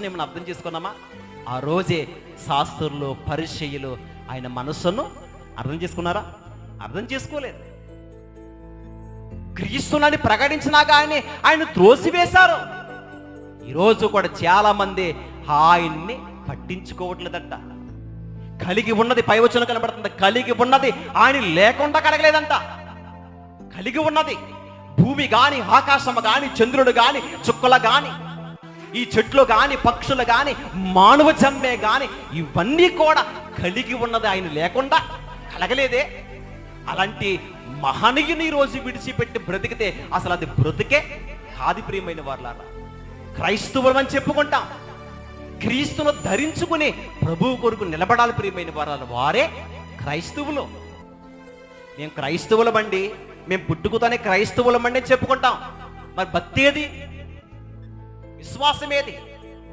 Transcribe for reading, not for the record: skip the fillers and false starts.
మనస్సుని ఏమైనా అర్థం చేసుకున్నామా? ఆ రోజే శాస్త్రులు పరిసయ్యులు ఆయన మనస్సును అర్థం చేసుకున్నారా? అర్థం చేసుకోలేదు. క్రీస్తునని ప్రకటించినా కానీ ఆయన త్రోసివేశారు. ఈరోజు కూడా చాలా మంది ఆయన్ని పట్టించుకోవట్లేదంట. కలిగి ఉన్నది, పై వచనం కనబడుతుంది, కలిగి ఉన్నది ఆయన లేకుండా కలగలేదంట. కలిగి ఉన్నది భూమి గాని, ఆకాశము గాని, చంద్రుడు గాని, చుక్కలు గాని, ఈ చెట్లు గాని, పక్షులు గాని, మానవ జన్మే గాని, ఇవన్నీ కూడా కలిగి ఉన్నది ఆయన లేకుండా కలగలేదే. అలాంటి మహనీయుని రోజు విడిచిపెట్టి బ్రతికితే అసలు అది బ్రతికే కాది. ప్రియమైన వారులారా, క్రైస్తవులు అని చెప్పుకుంటాం, క్రీస్తును ధరించుకుని ప్రభువు కొరకు నిలబడాలి. ప్రియమైన వారు వారే క్రైస్తవులు. మేము క్రైస్తవులమండి, మేము పుట్టుకతోనే క్రైస్తవులమండి అని చెప్పుకుంటాం. మరి భక్తి ఏది? విశ్వాసం ఏది?